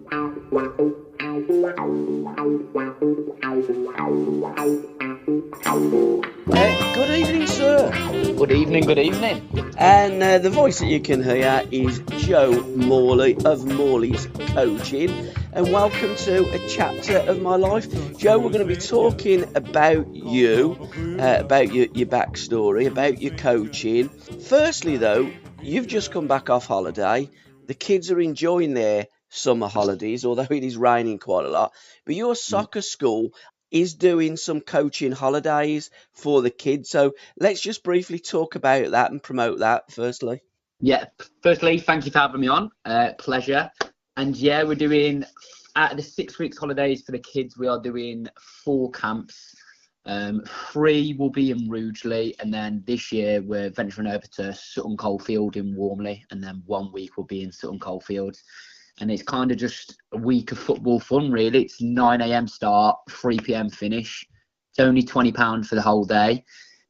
Good evening, sir. Good evening, good evening. And the voice that you can hear is Joe Morley of Morley's Coaching. And welcome to a chapter of my life. Joe, we're going to be talking about you, about your backstory, about your coaching. Firstly, though, you've just come back off holiday. The kids are enjoying their summer holidays, although it is raining quite a lot. But your soccer school is doing some coaching holidays for the kids. So let's just briefly talk about that and promote that firstly. Yeah, firstly, thank you for having me on. Pleasure. And yeah, we're doing, out of the 6 weeks holidays for the kids, we are doing 4 camps. 3 will be in Rugeley, and then this year we're venturing over to Sutton Coldfield in Warmley, and then 1 week will be in Sutton Coldfield. And it's kind of just a week of football fun, really. It's 9 a.m. start, 3 p.m. finish. It's only £20 for the whole day.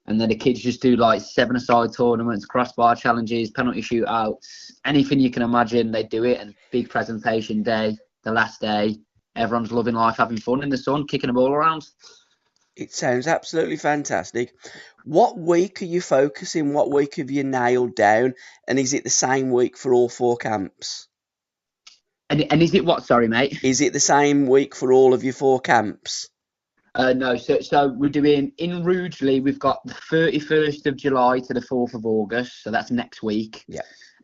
And then the kids just do like 7-a-side tournaments, crossbar challenges, penalty shootouts, anything you can imagine, they do it. And big presentation day, the last day. Everyone's loving life, having fun in the sun, kicking the ball around. It sounds absolutely fantastic. What week are you focusing? What week have you nailed down? And is it the same week for all 4 camps? And is it what? Sorry, mate. Is it the same week for all of your 4 camps? No, so we're doing in Rugeley. We've got the 31st of July to the 4th of August, so that's next week. Yeah.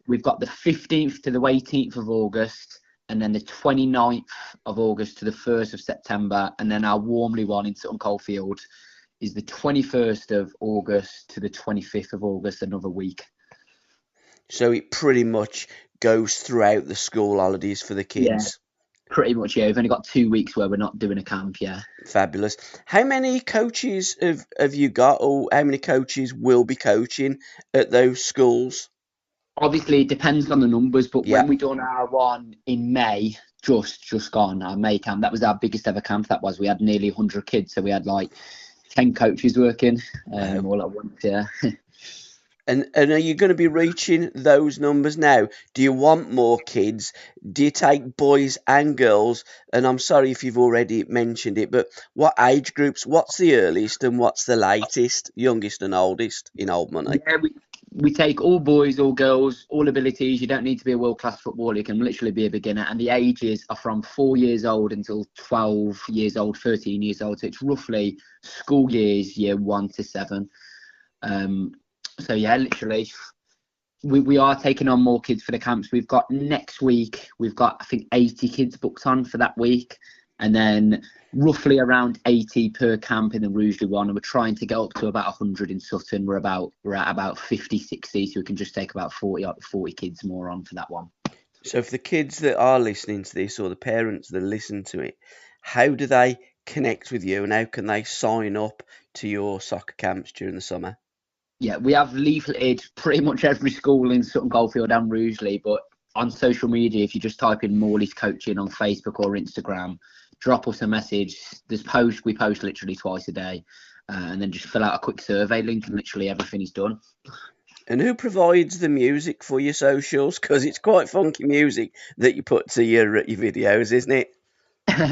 We've got the 15th to the 18th of August, and then the 29th of August to the 1st of September, and then our Warmley one in Sutton Coldfield is the 21st of August to the 25th of August, another week. So it pretty much goes throughout the school holidays for the kids. Yeah, pretty much, yeah. We've only got 2 weeks where we're not doing a camp, yeah. Fabulous. How many coaches have you got, or how many coaches will be coaching at those schools? Obviously, it depends on the numbers, but Yeah. when we done our one in May, just gone, our May camp, that was our biggest ever camp. That was, we had nearly 100 kids, so we had like 10 coaches working all at once, yeah. And are you going to be reaching those numbers now? Do you want more kids? Do you take boys and girls? And I'm sorry if you've already mentioned it, but what age groups? What's the earliest and what's the latest, youngest and oldest in old money? Yeah, we take all boys, all girls, all abilities. You don't need to be a world-class footballer. You can literally be a beginner. And the ages are from 4 years old until 12 years old, 13 years old. So it's roughly school years, year 1 to 7. So yeah, literally, we are taking on more kids for the camps. We've got next week, we've got, I think, 80 kids booked on for that week. And then roughly around 80 per camp in the Rugeley one. And we're trying to get up to about 100 in Sutton. We're at about 50, 60. So we can just take about 40 kids more on for that one. So for the kids that are listening to this, or the parents that listen to it, how do they connect with you and how can they sign up to your soccer camps during the summer? Yeah, we have leafleted pretty much every school in Sutton Coldfield and Rugeley, but on social media, if you just type in Morley's Coaching on Facebook or Instagram, drop us a message. We post literally twice a day, and then just fill out a quick survey link and literally everything is done. And who provides the music for your socials? Because it's quite funky music that you put to your videos, isn't it?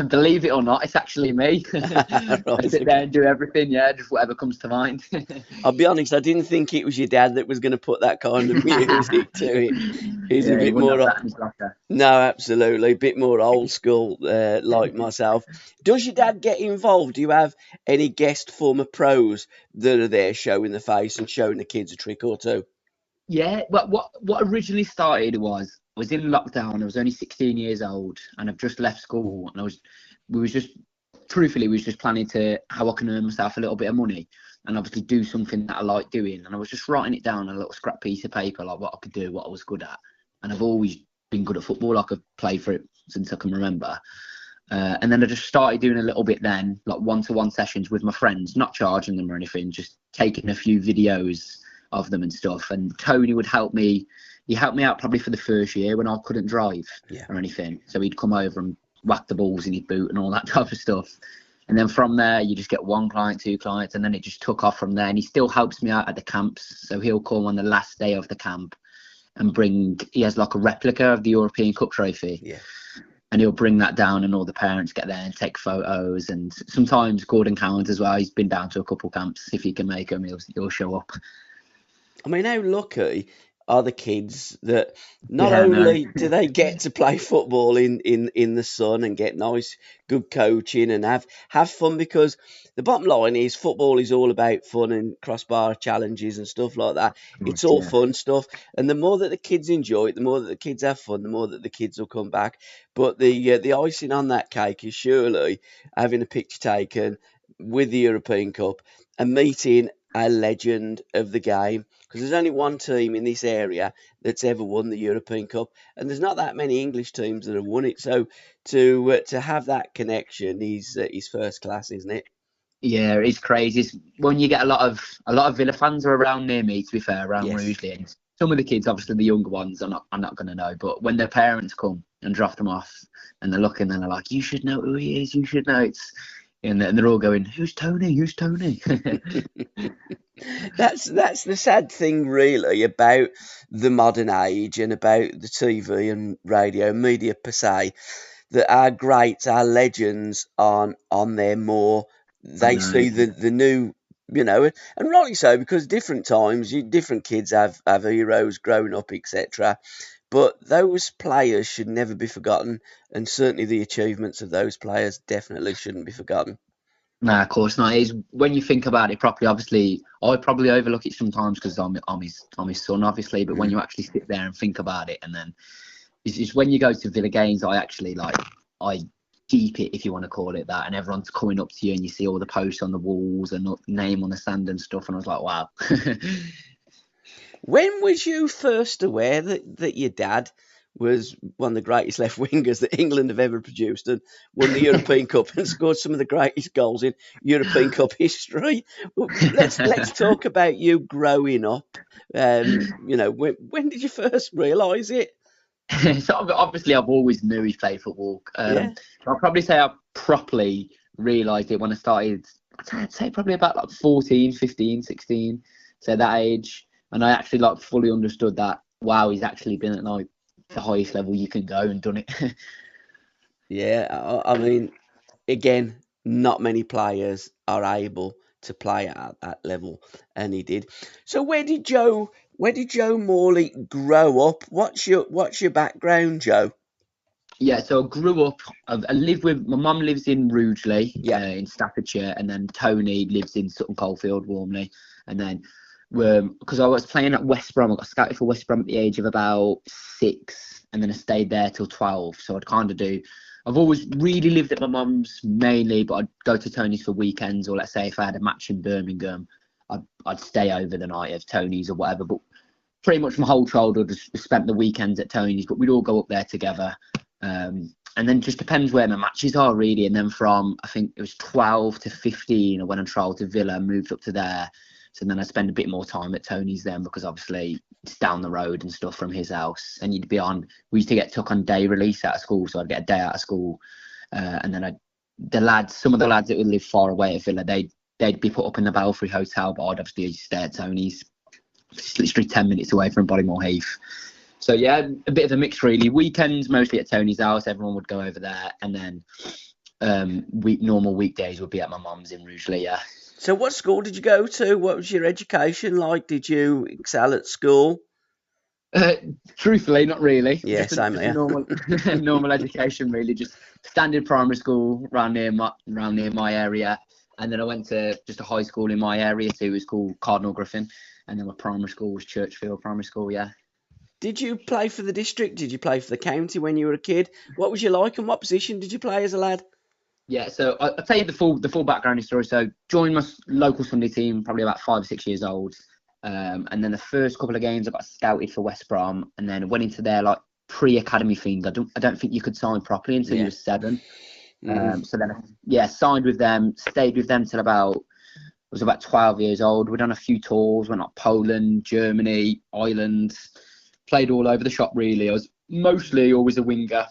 Believe it or not, it's actually me. Right, I sit there and do everything, yeah, just whatever comes to mind. I'll be honest, I didn't think it was your dad that was going to put that kind of music to it. He's a bit more... No, absolutely. A bit more old school, like myself. Does your dad get involved? Do you have any guest former pros that are there showing the face and showing the kids a trick or two? Yeah, but what originally started was in lockdown. I was only 16 years old and I've just left school, and we was just planning how I can earn myself a little bit of money and obviously do something that I like doing. And I was just writing it down on a little scrap piece of paper, like what I could do, what I was good at. And I've always been good at football. Like I've played for it since I can remember. And then I just started doing a little bit then, like one-to-one sessions with my friends, not charging them or anything, just taking a few videos of them and stuff. And Tony would help me. He helped me out probably for the first year when I couldn't drive or anything. So he'd come over and whack the balls in his boot and all that type of stuff. And then from there, you just get 1 client, 2 clients, and then it just took off from there. And he still helps me out at the camps. So he'll come on the last day of the camp and he has like a replica of the European Cup trophy. Yeah. and he'll bring that down, and all the parents get there and take photos. And sometimes Gordon Cowans as well. He's been down to a couple camps. If he can make them, he'll show up. I mean, how lucky are the kids that not Yeah, no. only do they get to play football in the sun and get nice, good coaching and have fun, because the bottom line is football is all about fun and crossbar challenges and stuff like that. It's all Yeah. fun stuff, and the more that the kids enjoy it, the more that the kids have fun, the more that the kids will come back. But the icing on that cake is surely having a picture taken with the European Cup and meeting a legend of the game, because there's only one team in this area that's ever won the European Cup, and there's not that many English teams that have won it. So to have that connection is first class, isn't it? Yeah, it's crazy. It's when you get a lot of Villa fans are around near me. To be fair, around Yes. Rugeley, and some of the kids, obviously the younger ones, are not going to know. But when their parents come and drop them off, and they're looking, and they're like, "You should know who he is. You should know." And they're all going, "Who's Tony? Who's Tony?" That's the sad thing, really, about the modern age and about the TV and radio media per se, that our greats, our legends aren't on there more. I They know. see the new, and rightly so, because different times, different kids have heroes growing up, etc. But those players should never be forgotten, and certainly the achievements of those players definitely shouldn't be forgotten. Nah, of course not. Is when you think about it properly. Obviously, I probably overlook it sometimes because I'm his son, obviously. But when you actually sit there and think about it, and then it's when you go to Villa games, I deep it, if you want to call it that, and everyone's coming up to you, and you see all the posts on the walls and name on the stand and stuff, and I was like, wow. When was you first aware that your dad was one of the greatest left wingers that England have ever produced and won the European Cup and scored some of the greatest goals in European Cup history? Well, let's talk about you growing up. When did you first realise it? So obviously, I've always knew he played football. Yeah. I'll probably say I properly realised it when I started. I'd say probably about like 14, 15, 16, so that age. And I actually fully understood that, wow, he's actually been at like the highest level you can go and done it. Yeah, I mean, again, not many players are able to play at that level, and he did. So where did Joe Morley grow up? What's your background, Joe? Yeah, so I grew up. I live with my mum lives in Rugeley, Yeah. in Staffordshire, and then Tony lives in Sutton Coldfield, Warmley. And then, because I was playing at West Brom, I got scouted for West Brom at the age of about 6, and then I stayed there till 12. So I'd kind of do. I've always really lived at my mum's mainly, but I'd go to Tony's for weekends, or let's say if I had a match in Birmingham, I'd stay over the night at Tony's or whatever. But pretty much my whole childhood was spent the weekends at Tony's, but we'd all go up there together. And then just depends where my matches are really. And then from, I think it was 12 to 15, I went on trial to Villa, moved up to there. So then I spend a bit more time at Tony's then, because obviously it's down the road and stuff from his house. And we used to get took on day release out of school. So I'd get a day out of school. And then some of the lads that would live far away at Villa, they'd be put up in the Belfry Hotel, but I'd obviously stay at Tony's. It's literally 10 minutes away from Bodymoor Heath. So yeah, a bit of a mix really. Weekends mostly at Tony's house. Everyone would go over there, and then normal weekdays would be at my mum's in Rugeley. Yeah. So what school did you go to? What was your education like? Did you excel at school? Truthfully, not really. Yeah, same Just a here. normal education really. Just standard primary school around near my area, and then I went to just a high school in my area too. It was called Cardinal Griffin, and then my primary school was Churchfield Primary School. Yeah. Did you play for the district? Did you play for the county when you were a kid? What was you like, and what position did you play as a lad? Yeah, so I'll tell you the full background story. So joined my local Sunday team probably about 5 or 6 years old, and then the first couple of games I got scouted for West Brom, and then went into their like pre-academy thing. I don't think you could sign properly until you were 7. So then signed with them, stayed with them till I was about 12 years old. We'd done a few tours, went up Poland, Germany, Ireland, played all over the shop really. I was mostly always a winger.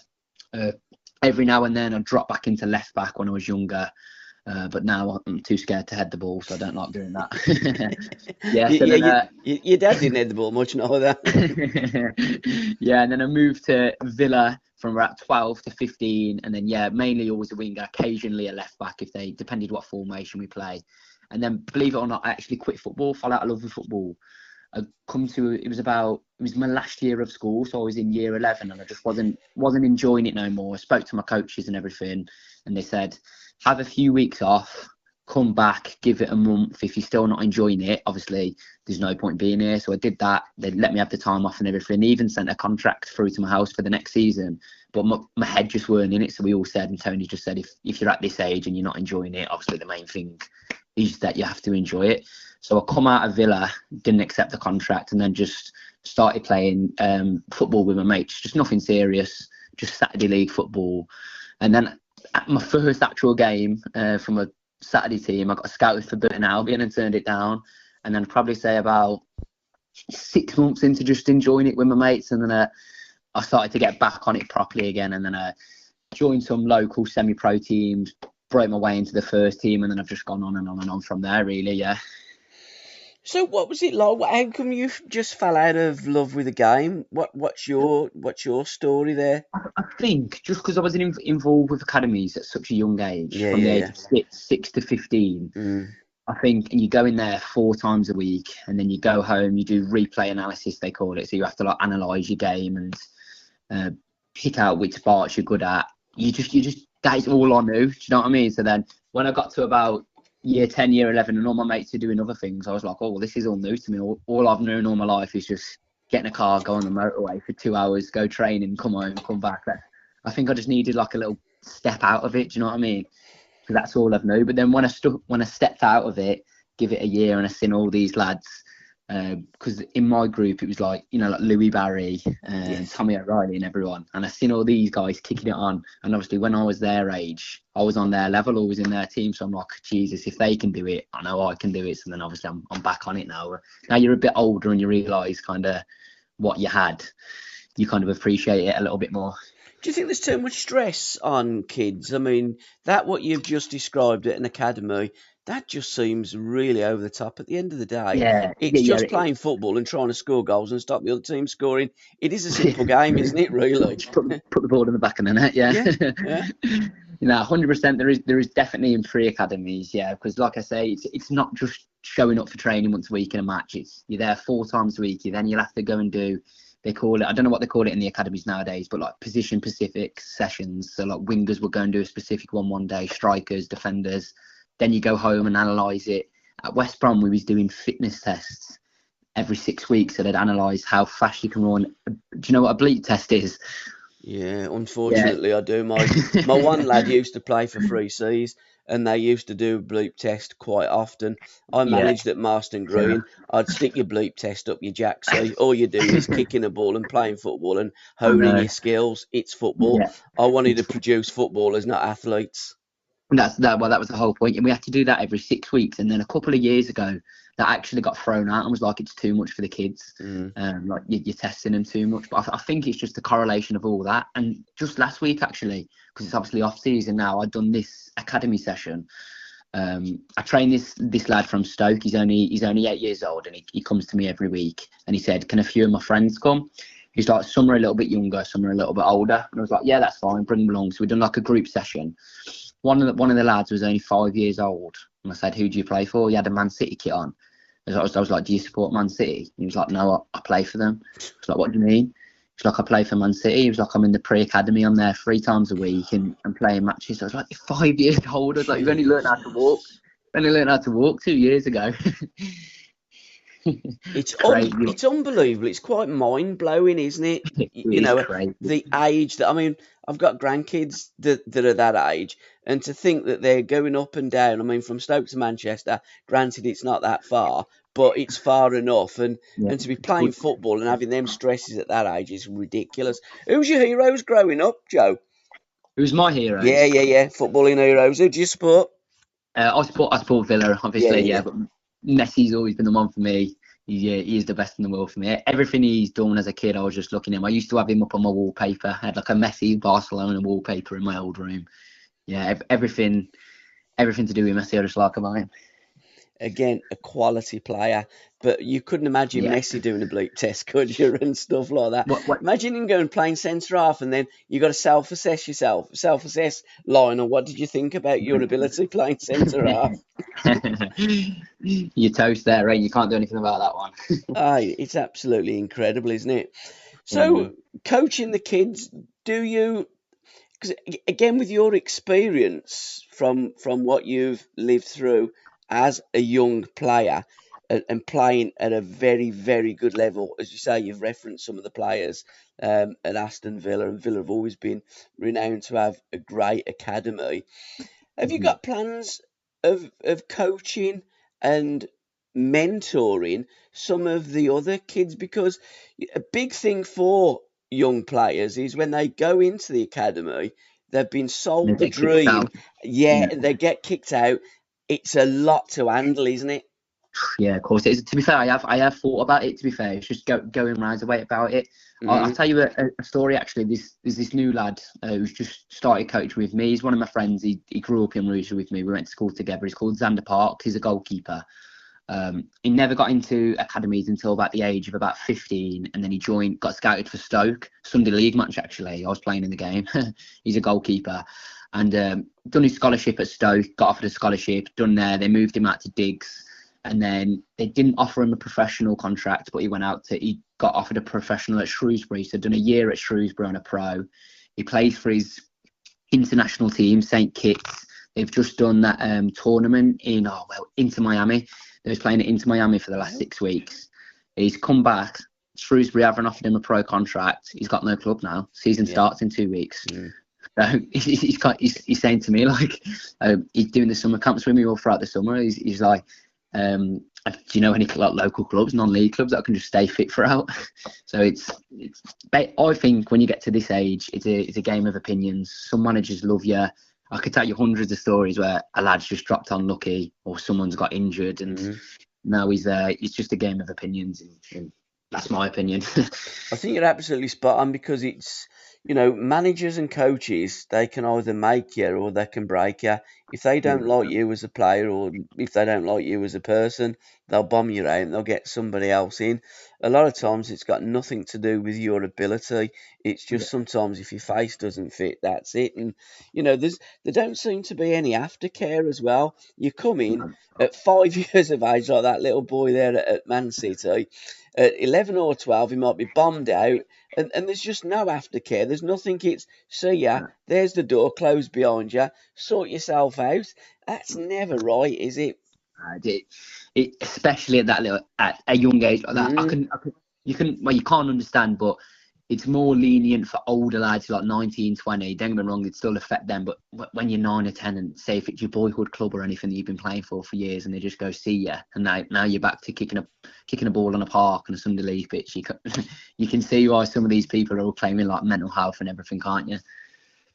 Every now and then I'd drop back into left back when I was younger. But now I'm too scared to head the ball, so I don't like doing that. Your dad didn't head the ball much, neither. Yeah, and then I moved to Villa from about 12 to 15, and then mainly always a winger, occasionally a left back if they depended what formation we play. And then, believe it or not, I actually quit football, fell out of love with football. It was my last year of school, so I was in year 11, and I just wasn't enjoying it no more. I spoke to my coaches and everything, and they said, have a few weeks off, come back, give it a month. If you're still not enjoying it, obviously there's no point being here. So I did that. They let me have the time off and everything. They even sent a contract through to my house for the next season, but my head just weren't in it. So we all said, and Tony just said, if you're at this age and you're not enjoying it, obviously the main thing is that you have to enjoy it. So I come out of Villa, didn't accept the contract, and then just started playing football with my mates. Just nothing serious, just Saturday league football. And then at my first actual game from a Saturday team, I got scouted for Burton Albion and turned it down. And then I'd probably say about 6 months into just enjoying it with my mates, and then I started to get back on it properly again, and then I joined some local semi-pro teams, broke my way into the first team, and then I've just gone on and on and on from there, really. Yeah. So what was it like? How come you just fell out of love with the game? What's your story there? I think just because I was involved with academies at such a young age, from the age of 6 to 15, I think, and you go in there 4 times a week, and then you go home, you do replay analysis, they call it. So you have to like analyse your game and pick out which parts you're good at. You just that is all I knew. Do you know what I mean? So then when I got to about year 10, year 11, and all my mates are doing other things, I was like, oh, well, this is all new to me. All I've known all my life is just get in a car, go on the motorway for 2 hours, go training, come home, come back. I think I just needed like a little step out of it. Do you know what I mean? Because that's all I've known. But then when I stepped out of it, give it a year, and I seen all these lads, because in my group it was like, like Louis Barry and Tommy O'Reilly and everyone, and I seen all these guys kicking it on, and obviously when I was their age, I was on their level, always in their team, so I'm like, Jesus, if they can do it, I know I can do it. So then obviously I'm back on it now. Now you're a bit older and you realise kind of what you had, you kind of appreciate it a little bit more. Do you think there's too much stress on kids? I mean, that what you've just described at an academy, that just seems really over the top. At the end of the day, it's just playing football and trying to score goals and stop the other team scoring. It is a simple game, isn't it, really? Just put the ball in the back of the net, yeah. 100%. There is definitely in free academies, because like I say, it's not just showing up for training once a week in a match. You're there 4 times a week. Then you'll have to go and do, they call it, I don't know what they call it in the academies nowadays, but like position specific sessions. So like wingers will go and do a specific one day, strikers, defenders. Then you go home and analyse it. At West Brom, we was doing fitness tests every 6 weeks, so they'd analyse how fast you can run. Do you know what a bleep test is? Yeah, unfortunately I do. My one lad used to play for 3Cs, and they used to do a bleep test quite often. I managed at Marston Green. I'd stick your bleep test up your jacksie. All you do is kicking a ball and playing football and honing your skills. It's football. I wanted to produce footballers, not athletes. That was the whole point, and we had to do that every 6 weeks. And then a couple of years ago, that actually got thrown out and was like, it's too much for the kids. Like you're testing them too much. But I think it's just the correlation of all that. And just last week, actually, because it's obviously off season now, I'd done this academy session. I trained this lad from Stoke. He's only 8 years old, and he comes to me every week. And he said, can a few of my friends come? He's like, some are a little bit younger, some are a little bit older. And I was like, yeah, that's fine, bring them along. So we'd done like a group session. One of the lads was only 5 years old, and I said, who do you play for? He had a Man City kit on. I was like, do you support Man City? He was like, no, I play for them. I was like, what do you mean? He's like, I play for Man City. He was like, I'm in the pre-academy. I'm there 3 times a week and playing matches. I was like, you're 5 years old. I was like, you've only learned how to walk. 2 years ago. It's unbelievable. It's quite mind-blowing, isn't it? The age that, I mean, I've got grandkids that are that age, and to think that they're going up and down, I mean, from Stoke to Manchester, granted it's not that far, but it's far enough, and to be playing football and having them stresses at that age is ridiculous. Who's your heroes growing up, Joe? Who's my heroes? Yeah, footballing heroes. Who do you support? I support Villa, obviously, but Messi's always been the one for me. He is the best in the world for me. Everything he's done as a kid, I was just looking at him. I used to have him up on my wallpaper. I had like a Messi Barcelona wallpaper in my old room. Yeah, everything to do with Messi, I just like about him. again, a quality player. But you couldn't imagine Yeah. Messi doing a bleep test, could you, and stuff like that. What Imagine him going playing centre half, and then you got to self-assess yourself. Self-assess, Lionel. What did you think about your ability playing centre half? You're toast there, right? You can't do anything about that one. It's absolutely incredible, isn't it? Mm. So, coaching the kids, do you? Because again, with your experience from what you've lived through as a young player and playing at a very very good level, as you say, you've referenced some of the players at Aston Villa, and Villa have always been renowned to have a great academy. Have you Mhm. got plans of coaching and mentoring some of the other kids? Because a big thing for young players is when they go into the academy, they've been They sold the get kicked dream, out. yeah, Yeah. and they get kicked out. It's a lot to handle, isn't it? Yeah, of course it is. To be fair, I have thought about it. To be fair, it's just going round the way about it. I'll Hmm. tell you a story. Actually, there's this new lad who's just started coaching with me. He's one of my friends. He grew up in Rouge with me. We went to school together. He's called Xander Park. He's a goalkeeper. He never got into academies until about the age of about 15, and then he got scouted for Stoke Sunday League match. Actually, I was playing in the game. He's a goalkeeper, and done his scholarship at Stoke. Got offered a scholarship. Done there. They moved him out to Diggs, and then they didn't offer him a professional contract, but he got offered a professional at Shrewsbury. So done a year at Shrewsbury on a pro. He plays for his international team, St Kitts. They've just done that tournament Inter Miami. They was playing it Inter Miami for the last 6 weeks. He's come back. Shrewsbury haven't offered him a pro contract. He's got no club now. Season Yeah. starts in 2 weeks. Mm. So he's saying to me, like, he's doing the summer camps with me all throughout the summer. He's like, do you know any like local clubs, non-league clubs that I can just stay fit for out? So it's I think when you get to this age, it's a game of opinions. Some managers love you. I could tell you hundreds of stories where a lad's just dropped unlucky or someone's got injured, and now it's just a game of opinions, and that's my opinion. I think you're absolutely spot on, because it's, managers and coaches, they can either make you or they can break you. If they don't like you as a player, or if they don't like you as a person, they'll bomb you out and they'll get somebody else in. A lot of times it's got nothing to do with your ability. It's Yeah. just sometimes if your face doesn't fit, that's it. And, there don't seem to be any aftercare as well. You come in at 5 years of age, like that little boy there at Man City. At 11 or 12, he might be bombed out, and there's just no aftercare. There's nothing. It's see ya, there's the door, closed behind you, sort yourself out. That's never right, is it? Especially at a young age like that. Mm. You can't understand, but it's more lenient for older lads like 19, 20. Don't get me wrong, it still affect them. But when you're 9 or 10, and say if it's your boyhood club or anything that you've been playing for years, and they just go see you, and now you're back to kicking a ball on a park on a Sunday league pitch, you can see why some of these people are all claiming like mental health and everything, can't you?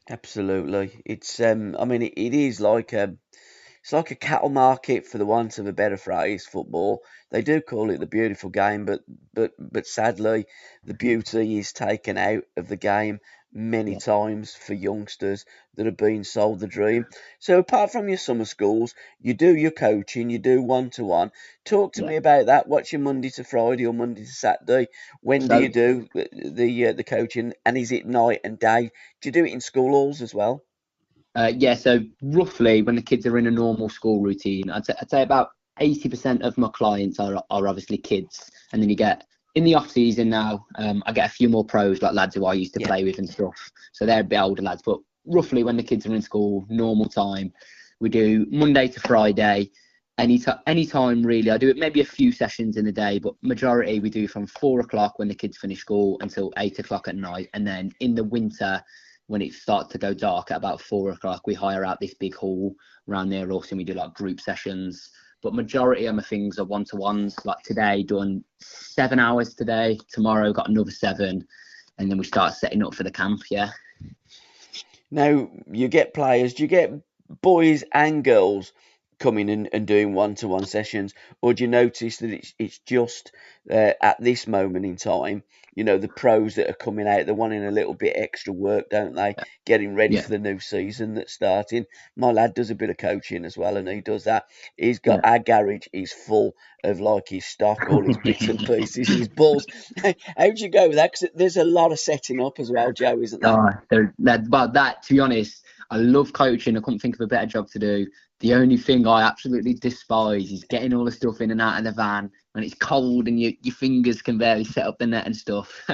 Absolutely. It's I mean, it is like it's like a cattle market, for the want of a better phrase, football. They do call it the beautiful game, but sadly, the beauty is taken out of the game many Yeah. times for youngsters that are being sold the dream. So apart from your summer schools, you do your coaching, you do one-to-one. Talk to Yeah. me about that. What's your Monday to Friday or Monday to Saturday? When do So you do the coaching, and is it night and day? Do you do it in school halls as well? Yeah, so roughly when the kids are in a normal school routine, I'd say about 80% of my clients are obviously kids. And then you get in the off season now, I get a few more pros, like lads who I used to Yeah. play with and stuff. So they're a bit older lads. But roughly when the kids are in school, normal time, we do Monday to Friday. Anytime really. I do it maybe a few sessions in the day, but majority we do from 4 o'clock when the kids finish school until 8 o'clock at night. And then in the winter, when it starts to go dark at about 4 o'clock, we hire out this big hall around near us and we do like group sessions. But majority of my things are one-to-ones. Like today, done 7 hours today. Tomorrow, got another 7, and then we start setting up for the camp. Yeah. Now, you get players, do you get boys and girls coming and doing one-to-one sessions, or do you notice that it's just at this moment in time, the pros that are coming out, they're wanting a little bit extra work, don't they? Getting ready Yeah, for the new season that's starting. My lad does a bit of coaching as well, and he does that. He's got yeah. our garage is full of like his stock, all his bits and pieces, his balls. How'd you go with that? 'Cause there's a lot of setting up as well, Joe, isn't there? But that, to be honest, I love coaching. I couldn't think of a better job to do. The only thing I absolutely despise is getting all the stuff in and out of the van when it's cold and your fingers can barely set up the net and stuff.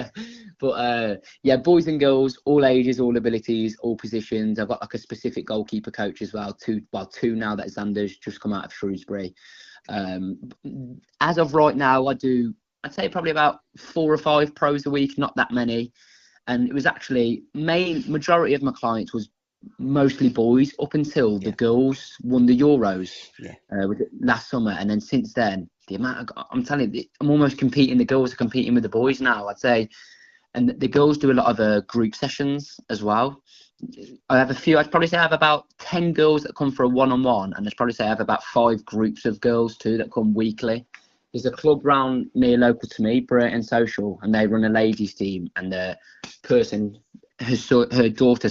But yeah, boys and girls, all ages, all abilities, all positions. I've got like a specific goalkeeper coach as well. Two now that Xander's just come out of Shrewsbury. As of right now, I'd say probably about 4 or 5 pros a week, not that many. And it was actually majority of my clients was mostly boys up until the girls won the Euros last summer. And then since then, I'm telling you, I'm almost competing. The girls are competing with the boys now, I'd say. And the girls do a lot of group sessions as well. I'd probably say I have about 10 girls that come for a one-on-one, and I'd probably say I have about 5 groups of girls too that come weekly. There's a club round near local to me, Browne Social, and they run a ladies team, and the person, her daughter,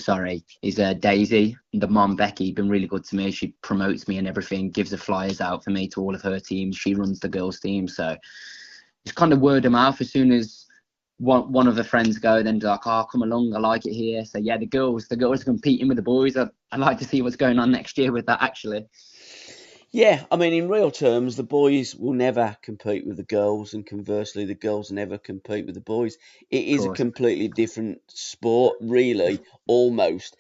is Daisy, and the mum, Becky, been really good to me. She promotes me and everything, gives the flyers out for me to all of her teams. She runs the girls team, so it's kind of word of mouth. As soon as one of the friends go, then they're like, oh, come along, I like it here. So yeah, the girls are competing with the boys. I'd like to see what's going on next year with that, actually. Yeah, I mean, in real terms, the boys will never compete with the girls, and conversely, the girls never compete with the boys. It is a completely different sport, really, almost.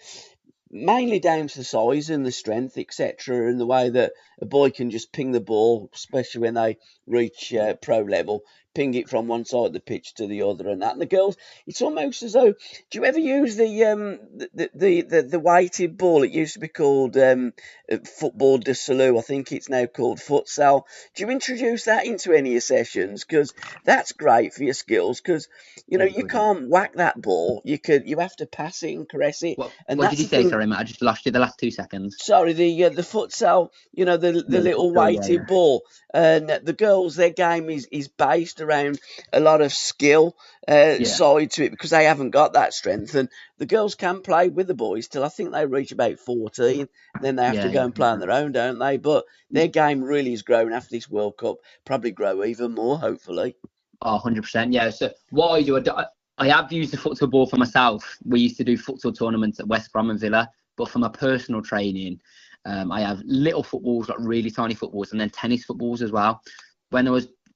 Mainly down to the size and the strength, etc., and the way that a boy can just ping the ball, especially when they reach pro level, ping it from one side of the pitch to the other, and that. And the girls, it's almost as though. Do you ever use the weighted ball? It used to be called football de salou. I think it's now called futsal. Do you introduce that into any of your sessions? Because that's great for your skills. Because you can't whack that ball. You have to pass it and caress it. What That's did you say? Sorry, Matt, I just lost you the last 2 seconds. Sorry, the futsal, the little weighted ball, and the girls, their game is based around a lot of skill side to it, because they haven't got that strength, and the girls can play with the boys till I think they reach about 14, then they have to go and play on their own, don't they? But their game really is growing after this World Cup, probably grow even more, hopefully. Oh, 100%, yeah. So what I have used the futsal ball for myself. We used to do futsal tournaments at West Brom and Villa, but for my personal training, I have little footballs, like really tiny footballs, and then tennis footballs as well.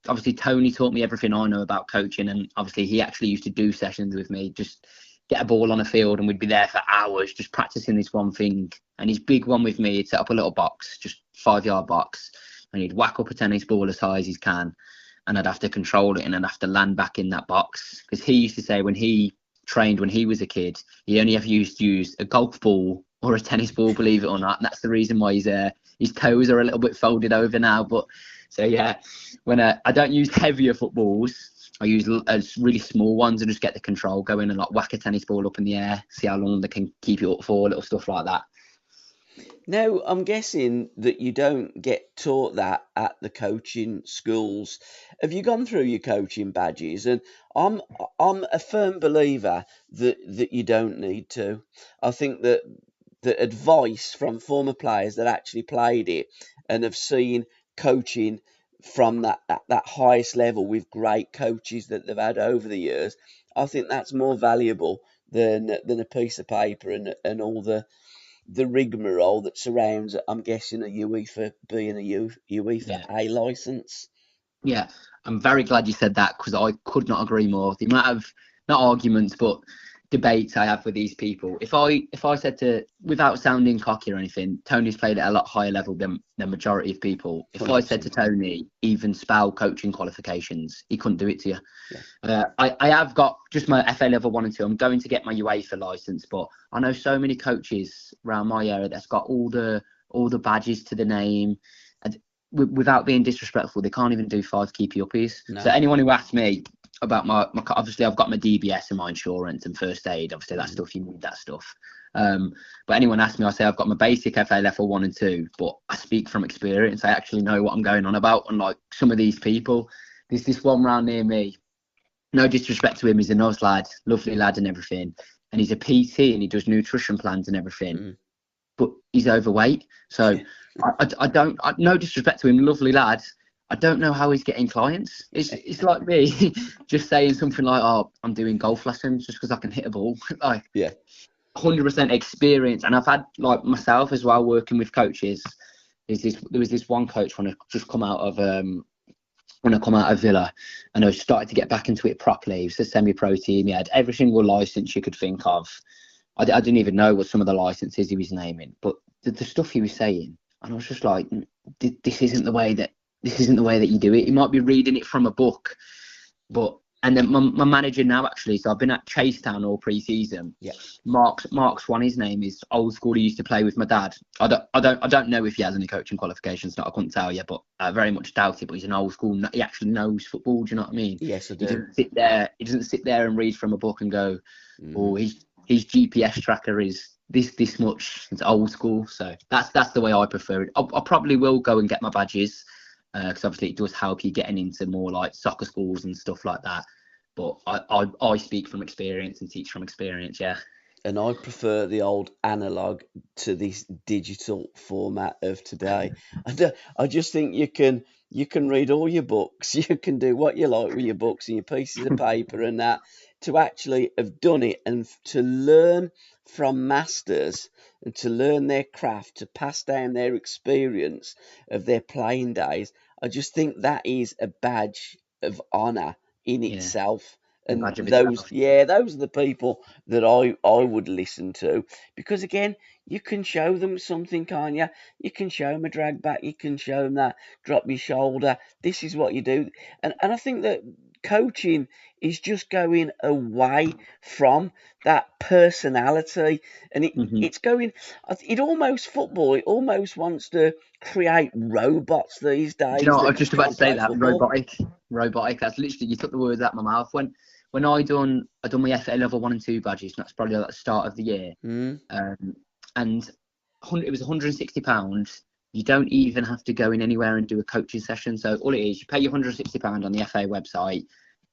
Obviously, Tony taught me everything I know about coaching, and obviously he actually used to do sessions with me, just get a ball on a field, and we'd be there for hours just practicing this one thing. And his big one with me, he'd set up a little box, just 5-yard box, and he'd whack up a tennis ball as high as he can. And I'd have to control it, and I'd have to land back in that box. Because he used to say when he trained when he was a kid, he only ever used to use a golf ball or a tennis ball, believe it or not. And that's the reason why his toes are a little bit folded over now. But so yeah, when I don't use heavier footballs, I use really small ones and just get the control going and like whack a tennis ball up in the air, see how long they can keep it up for, little stuff like that. Now, I'm guessing that you don't get taught that at the coaching schools. Have you gone through your coaching badges? And I'm a firm believer that you don't need to. I think that the advice from former players that actually played it and have seen coaching from that highest level with great coaches that they've had over the years, I think that's more valuable than a piece of paper and all the rigmarole that surrounds, I'm guessing, a UEFA being a UEFA A licence. Yeah, I'm very glad you said that, because I could not agree more. The amount of, not arguments, but debates I have with these people. If I said to, without sounding cocky or anything, Tony's played at a lot higher level than the majority of people. If 100%. I said to Tony, even spell coaching qualifications, he couldn't do it to you. Yeah. I have got just my FA level 1 and 2. I'm going to get my UEFA licence, but I know so many coaches around my area that's got all the badges to the name. And without being disrespectful, they can't even do 5 keepy uppies. No. So anyone who asks me about my obviously I've got my DBS and my insurance and first aid, obviously that stuff, you need that stuff. But anyone asks me, I say I've got my basic FA level 1 and 2, but I speak from experience. I actually know what I'm going on about. Unlike some of these people, there's this one round near me. No disrespect to him, he's a nice lad, lovely lad and everything. And he's a PT and he does nutrition plans and everything. But he's overweight. So no disrespect to him, lovely lad. I don't know how he's getting clients. It's like me just saying something like, "Oh, I'm doing golf lessons just because I can hit a ball." Like, 100% experience. And I've had, like, myself as well, working with coaches. There was this one coach when I just come out of Villa, and I was starting to get back into it properly. He was a semi-pro team. He had every single license you could think of. I didn't even know what some of the licenses he was naming, but the stuff he was saying, and I was just like, this isn't the way that you do it. You might be reading it from a book, but. And then my manager now, actually, so I've been at Chasetown all pre-season. Yeah. Mark Swan, his name is, old school. He used to play with my dad. I don't know if he has any coaching qualifications. I couldn't tell you, but I very much doubt it. But he's an old school. He actually knows football. Do you know what I mean? Yes, I do. He doesn't sit there and read from a book and go, "Oh, his GPS tracker is this much." It's old school. So that's the way I prefer it. I probably will go and get my badges. Because obviously it does help you getting into more like soccer schools and stuff like that. But I speak from experience and teach from experience, yeah. And I prefer the old analog to this digital format of today. I just think you can read all your books, you can do what you like with your books and your pieces of paper and that. To actually have done it and to learn from masters and to learn their craft, to pass down their experience of their playing days, I just think that is a badge of honour in itself. And those are the people that I would listen to, because again, you can show them something, can't you? You can show them a drag back, you can show them that drop your shoulder. This is what you do, and I think that coaching is just going away from that personality, and it's going. It almost football. It almost wants to create robots these days. Do you know what I was just about to say? That robotic. That's literally, you took the words out of my mouth. When I done my FA level 1 and 2 badges, and that's probably at the start of the year. And it was £160. You don't even have to go in anywhere and do a coaching session. So all it is, you pay your £160 on the FA website,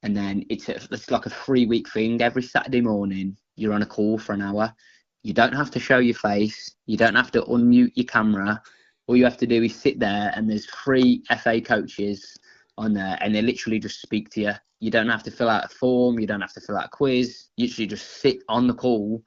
and then it's like a 3-week thing. Every Saturday morning, you're on a call for an hour. You don't have to show your face. You don't have to unmute your camera. All you have to do is sit there, and there's 3 FA coaches on there, and they literally just speak to you. You don't have to fill out a form. You don't have to fill out a quiz. You literally just sit on the call,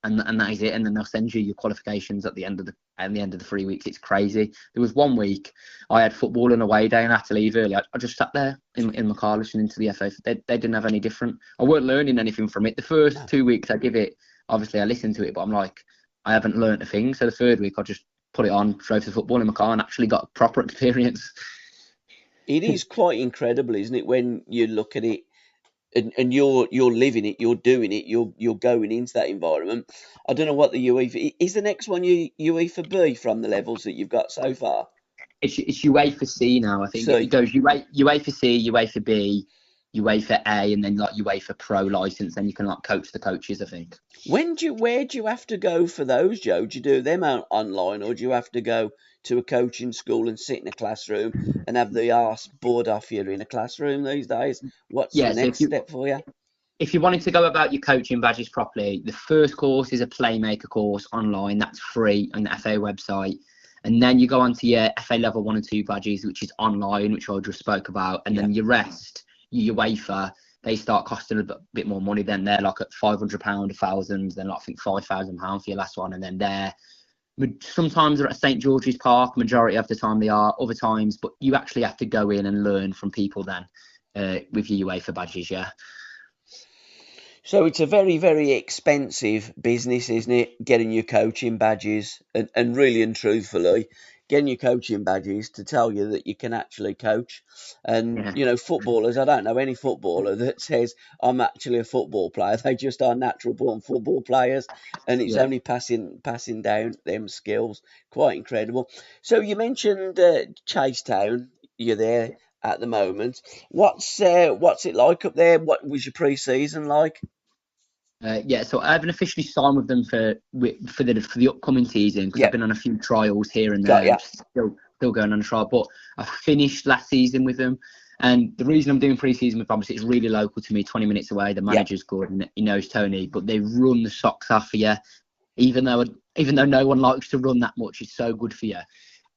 and that is it. And then they'll send you your qualifications at the end of the 3 weeks. It's crazy. There was one week I had football on away day and I had to leave early. I just sat there in my car listening to the FA. They didn't have any different. I weren't learning anything from it. The first 2 weeks I give it, obviously I listened to it, but I'm like, I haven't learned a thing. So the third week I just put it on, drove to football in my car, and actually got proper experience. It is quite incredible, isn't it, when you look at it and you're living it, you're doing it, you're going into that environment. I don't know what the UEFA is. The next one UEFA B from the levels that you've got so far. It's UEFA C now. I think it goes UEFA C, UEFA B, UEFA A, and then like UEFA Pro license. Then you can like coach the coaches, I think. Where do you have to go for those, Joe? Do you do them online, or do you have to go to a coaching school and sit in a classroom and have the arse bored off you in a classroom these days? What's the next step for you? If you wanted to go about your coaching badges properly, the first course is a Playmaker course online. That's free on the FA website. And then you go on to your FA level 1 and 2 badges, which is online, which I just spoke about. And then your rest, your UEFA, they start costing a bit more money. Then they're like at £500, £1,000, then like, I think £5,000 for your last one. And then sometimes they're at St George's Park, majority of the time they are, other times, but you actually have to go in and learn from people then with your UEFA badges, yeah. So it's a very, very expensive business, isn't it? Getting your coaching badges and really and truthfully, getting your coaching badges to tell you that you can actually coach. And, footballers, I don't know any footballer that says, I'm actually a football player. They just are natural born football players. And it's only passing down them skills. Quite incredible. So you mentioned Chasetown. You're there at the moment. What's it like up there? What was your pre-season like? Yeah, so I haven't officially signed with them for the upcoming season because I've been on a few trials here and there. I'm still going on a trial, but I finished last season with them. And the reason I'm doing pre-season with them, obviously, it's really local to me, 20 minutes away. The manager's good and he knows Tony, but they run the socks off for you. Even though no one likes to run that much, it's so good for you.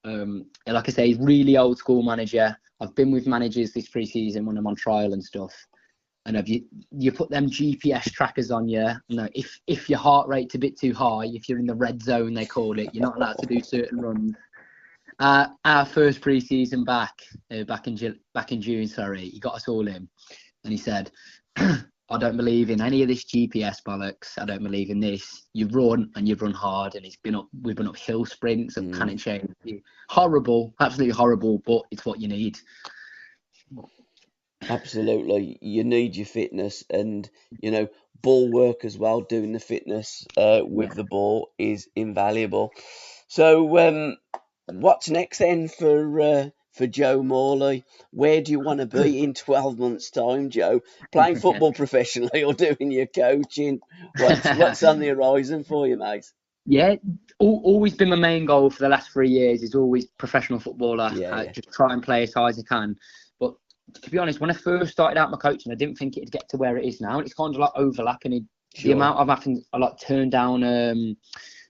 Like I say, really old school manager. I've been with managers this pre-season when I'm on trial and stuff. And you put them GPS trackers on you. If your heart rate's a bit too high, if you're in the red zone, they call it, you're not allowed to do certain runs. Our first pre-season back in June, he got us all in, and he said, "I don't believe in any of this GPS bollocks. I don't believe in this. You run and you run hard." And we've been up hill sprints and cannon chain. Horrible, absolutely horrible, but it's what you need. Absolutely, you need your fitness, and ball work as well. Doing the fitness with the ball is invaluable. So, what's next then for Joe Morley? Where do you want to be in 12 months' time, Joe? Playing football professionally or doing your coaching? What's on the horizon for you, mate? Yeah, always been my main goal for the last 3 years. Is always professional footballer. Just try and play as high as I can. But to be honest, when I first started out my coaching, I didn't think it'd get to where it is now. And it's kind of like overlapping. The amount of having I like turn down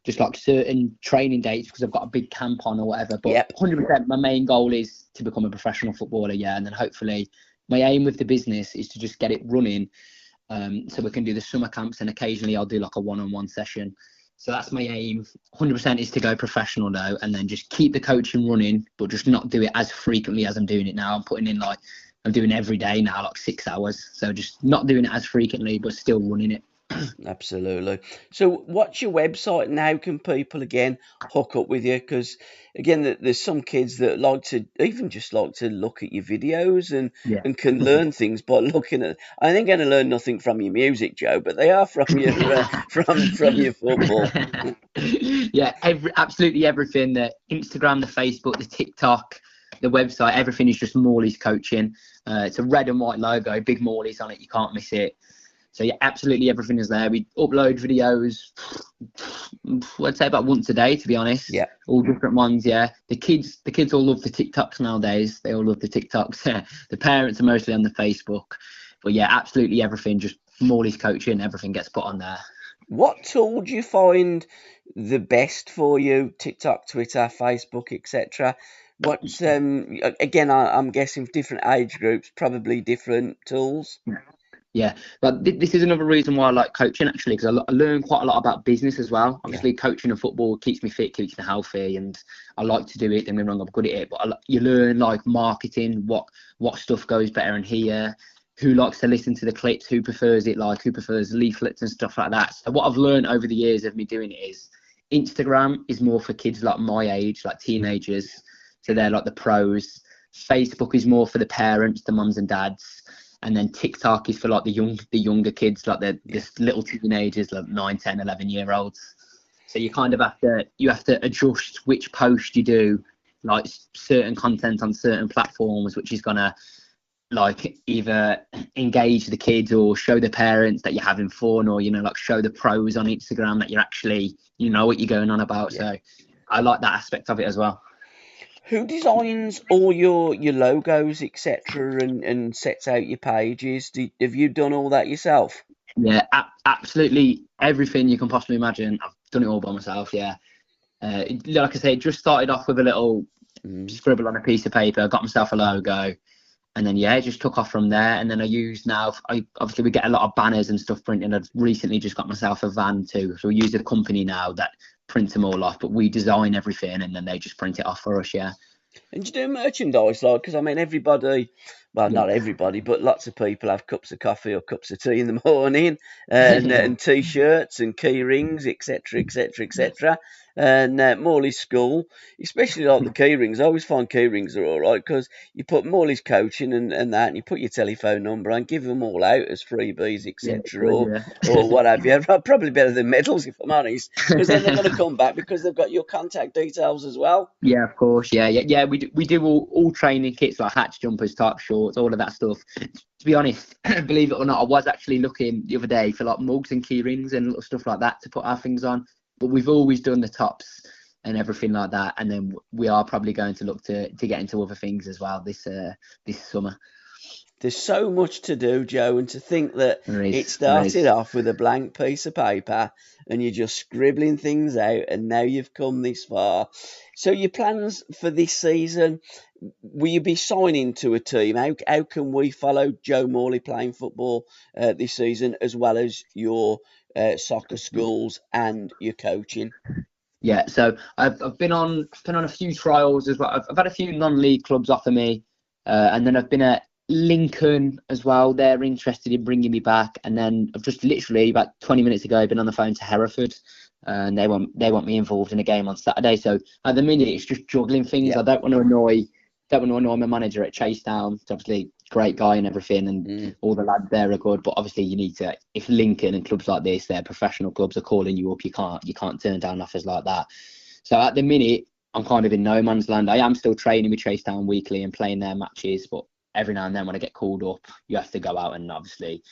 just like certain training dates because I've got a big camp on or whatever. But 100%, my main goal is to become a professional footballer. Yeah, and then hopefully my aim with the business is to just get it running, so we can do the summer camps and occasionally I'll do like a one-on-one session. So that's my aim. 100% is to go professional now and then just keep the coaching running, but just not do it as frequently as I'm doing it now. I'm doing every day now, like 6 hours. So just not doing it as frequently, but still running it. Absolutely. So what's your website and how can people again hook up with you? Because again, there's some kids that like to look at your videos and can learn things by looking at. I ain't going to learn nothing from your music, Joe, but they are from your from your football. Yeah, absolutely everything. The Instagram, the Facebook, the TikTok, the website, everything is just Morley's Coaching. It's a red and white logo, big Morley's on it. You can't miss it. So yeah, absolutely everything is there. We upload videos, I'd say about once a day, to be honest. Yeah. All different ones, yeah. The kids all love the TikToks nowadays. They all love the TikToks. The parents are mostly on the Facebook. But yeah, absolutely everything, just Morley's Coaching, everything gets put on there. What tool do you find the best for you? TikTok, Twitter, Facebook, etc. What's again? I'm guessing different age groups, probably different tools. Yeah, but this is another reason why I like coaching, actually, because I learn quite a lot about business as well. Obviously, coaching and football keeps me fit, keeps me healthy, and I like to do it. Don't get me wrong, I'm good at it. But you learn like marketing, what stuff goes better in here, who likes to listen to the clips, who prefers it, like who prefers leaflets and stuff like that. So what I've learned over the years of me doing it is Instagram is more for kids like my age, like teenagers. So they're like the pros. Facebook is more for the parents, the mums and dads. And then TikTok is for like the younger kids, like the little teenagers, like 9, 10, 11-year-olds. So you kind of have to adjust which post you do, like certain content on certain platforms, which is gonna like either engage the kids or show the parents that you're having fun, or like show the pros on Instagram that you're actually what you're going on about. So I like that aspect of it as well. Who designs all your logos, etc., and sets out your pages? Have you done all that yourself? Yeah, absolutely everything you can possibly imagine. I've done it all by myself. Yeah, like I say, just started off with a little scribble on a piece of paper. Got myself a logo, and then it just took off from there. And then obviously we get a lot of banners and stuff printed. I've recently just got myself a van too, so we use a company now that print them all off, but we design everything and then they just print it off for us. Yeah. And you do merchandise, like, because I mean, everybody, well, not everybody, but lots of people have cups of coffee or cups of tea in the morning, and t-shirts and key rings, etc., etc., etc. And Morley's School, especially like the key rings. I always find key rings are all right because you put Morley's Coaching and that, and you put your telephone number and give them all out as freebies, etc., or what have you. Probably better than medals, if I'm honest, because then they're going to come back because they've got your contact details as well. Yeah, of course. Yeah. We do all training kits like hats, jumpers, top, shorts. shorts, all of that stuff. To be honest, believe it or not, I was actually looking the other day for like mugs and key rings and little stuff like that to put our things on. But we've always done the tops and everything like that, and then we are probably going to look to get into other things as well this summer. There's so much to do, Joe, and to think that it There started is. off with a blank piece of paper and you're just scribbling things out, and now you've come this far. So your plans for this season, will you be signing to a team? How can we follow Joe Morley playing football this season, as well as your soccer schools and your coaching? Yeah, so I've been on a few trials as well. I've had a few non-league clubs offer me, and then I've been at Lincoln as well. They're interested in bringing me back, and then I've just literally about 20 minutes ago been on the phone to Hereford, and they want me involved in a game on Saturday. So at the minute it's just juggling things. Yeah. I don't want to annoy my manager at Chasetown. He's obviously a great guy and everything, and all the lads there are good. But obviously you need to, if Lincoln and clubs like this, they're professional clubs, are calling you up, you can't turn down offers like that. So at the minute I'm kind of in no man's land. I am still training with Chasetown weekly and playing their matches, but every now and then when I get called up, you have to go out, and obviously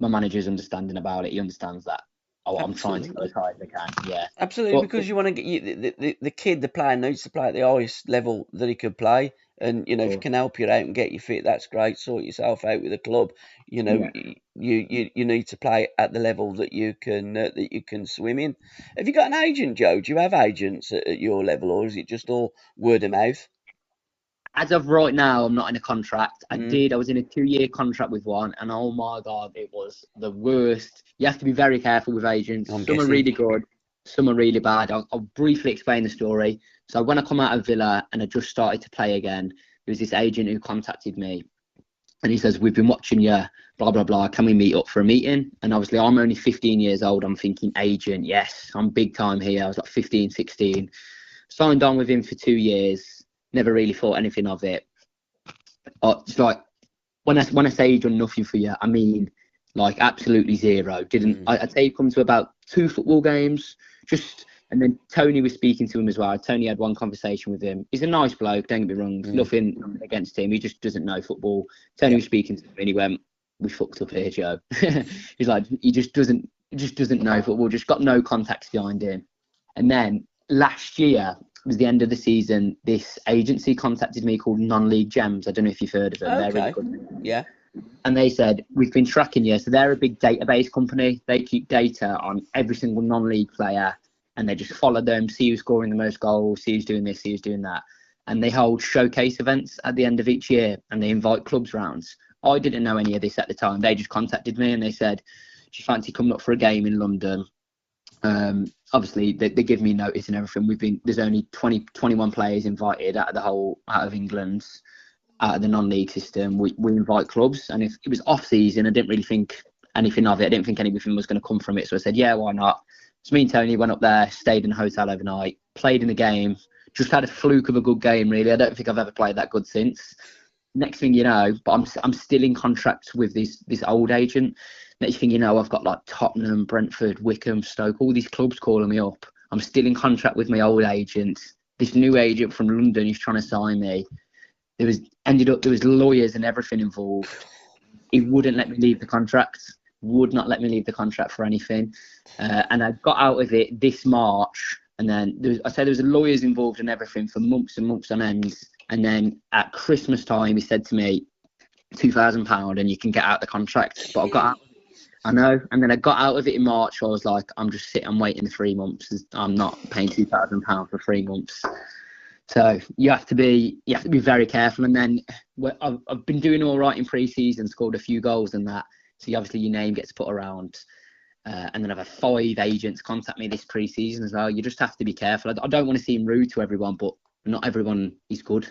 my manager's understanding about it. He understands that I'm trying to go as high as I can. Yeah, Absolutely, because you want to get the kid, the player needs to play at the highest level that he could play, and if he can help you out and get you fit, that's great. Sort yourself out with a club. Yeah. You need to play at the level that you can swim in. Have you got an agent, Joe? Do you have agents at your level, or is it just all word of mouth? As of right now, I'm not in a contract. I was in a 2-year contract with one, and oh my God, it was the worst. You have to be very careful with agents. Some are really good, some are really bad. I'll briefly explain the story. So when I come out of Villa and I just started to play again, there was this agent who contacted me, and he says, "We've been watching you, blah, blah, blah. Can we meet up for a meeting?" And obviously, I'm only 15 years old. I'm thinking, agent, yes, I'm big time here. I was like 15, 16. Signed on with him for 2 years. Never really thought anything of it. It's like when I say he's done nothing for you, I mean like absolutely zero. I'd say he come to about 2 football games, and then Tony was speaking to him as well. Tony had one conversation with him. He's a nice bloke, don't get me wrong. Nothing against him. He just doesn't know football. Tony was speaking to him and he went, "We fucked up here, Joe." He's like, he just doesn't know football. Just got no contacts behind him. And then last year, it was the end of the season, this agency contacted me called Non-League Gems. I don't know if you've heard of them. Okay. They're really good. Yeah. And they said, "We've been tracking you." So they're a big database company. They keep data on every single non-league player, and they just follow them, see who's scoring the most goals, see who's doing this, see who's doing that. And they hold showcase events at the end of each year, and they invite clubs rounds. I didn't know any of this at the time. They just contacted me and they said, "Do you fancy coming up for a game in London?" Obviously they give me notice and everything. There's only 21 players invited out of England, out of the non-league system. We invite clubs, and if it was off season, I didn't really think anything of it. I didn't think anything was going to come from it, so I said, yeah, why not? So me and Tony went up there, stayed in a hotel overnight, played in the game, just had a fluke of a good game, really. I don't think I've ever played that good since. Next thing you know, but I'm still in contract with this old agent. Next thing you know, I've got like Tottenham, Brentford, Wickham, Stoke, all these clubs calling me up. I'm still in contract with my old agent. This new agent from London is trying to sign me. There was lawyers and everything involved. He wouldn't let me leave the contract. Would not let me leave the contract for anything. And I got out of it this March. And then there was lawyers involved and everything for months and months on end. And then at Christmas time, he said to me, £2,000 and you can get out the contract. But I got out. I know. And then I got out of it in March. I was like, I'm waiting 3 months. I'm not paying £2,000 for 3 months. So you have to be very careful. And then I've been doing all right in pre-season, scored a few goals and that. So obviously your name gets put around. And then I've had 5 agents contact me this pre-season as well. You just have to be careful. I don't want to seem rude to everyone, but not everyone is good.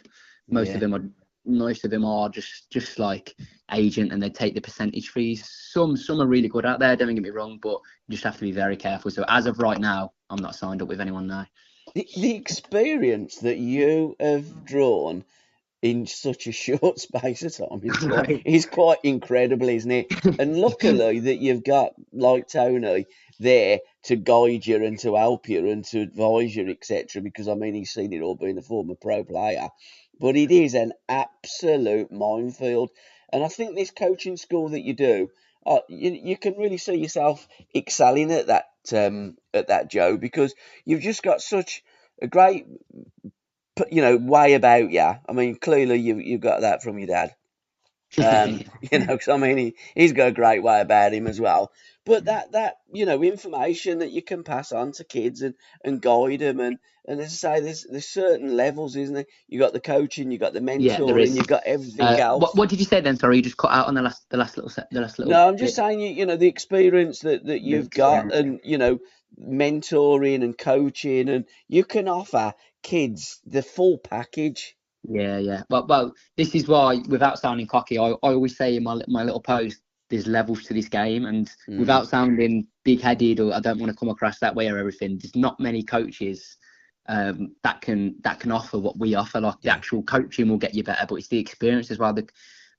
Most of them are just like agent, and they take the percentage fees. Some are really good out there, don't get me wrong, but you just have to be very careful. So as of right now, I'm not signed up with anyone now. The experience that you have drawn in such a short space of time is quite incredible, isn't it? And luckily that you've got, like Tony, there to guide you and to help you and to advise you, etc. Because I mean, he's seen it all being a former pro player, but it is an absolute minefield. And I think this coaching school that you do, you can really see yourself excelling at that, Joe, because you've just got such a great, way about you. I mean, clearly you've got that from your dad. Because I mean, he's got a great way about him as well. But that information that you can pass on to kids and guide them, and as I say, there's certain levels, isn't there? You got the coaching, you got the Yeah, there mentoring, is. you got everything else. What did you say then? Sorry, you just cut out on the last little. No, I'm just saying, the experience that you've got, and mentoring and coaching, and you can offer kids the full package. Yeah. Well, this is why, without sounding cocky, I always say in my little post, there's levels to this game, and without sounding big-headed, or I don't want to come across that way or everything, there's not many coaches that can offer what we offer. Like the actual coaching will get you better, but it's the experience as well.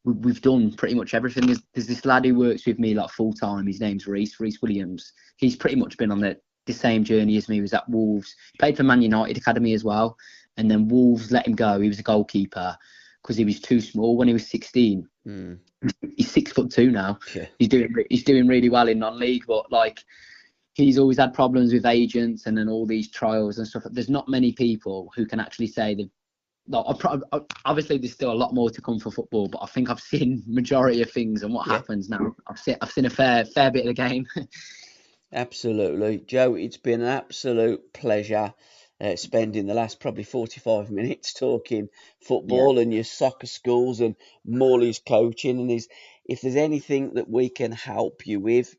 We've done pretty much everything. There's this lad who works with me like full time. His name's Reese Williams. He's pretty much been on the same journey as me. He was at Wolves. He played for Man United Academy as well, and then Wolves let him go. He was a goalkeeper because he was too small when he was 16. He's 6'2" now. Yeah. He's doing really well in non-league, but like he's always had problems with agents and then all these trials and stuff. There's not many people who can actually say they've. Obviously, there's still a lot more to come for football, but I think I've seen majority of things and what happens now. I've seen a fair bit of the game. Absolutely, Joe. It's been an absolute pleasure spending the last probably 45 minutes talking football and your soccer schools and Morley's coaching. And if there's anything that we can help you with,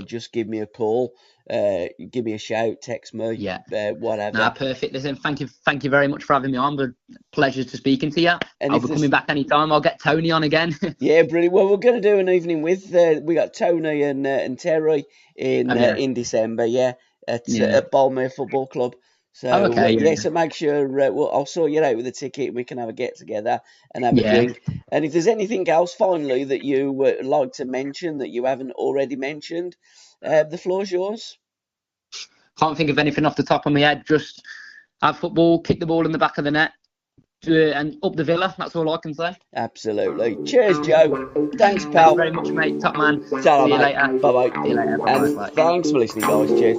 just give me a call, give me a shout, text me, whatever. No, perfect. Listen, thank you very much for having me on. But pleasure to speaking to you. And I'll be coming back anytime. I'll get Tony on again. Yeah, brilliant. Well, we're going to do an evening with we got Tony and Terry in December. At Balmere Football Club. So so make sure I'll sort you out with a ticket and we can have a get together and have a drink. And if there's anything else finally that you would like to mention that you haven't already mentioned, the floor's yours. Can't think of anything off the top of my head. Just have football, kick the ball in the back of the net, and up the Villa. That's all I can say. Absolutely. Cheers, Joe. Thanks, pal. Thank you very much, mate. Top man. See you later. Bye-bye. See you later. Bye-bye. And thanks for listening, guys. Cheers.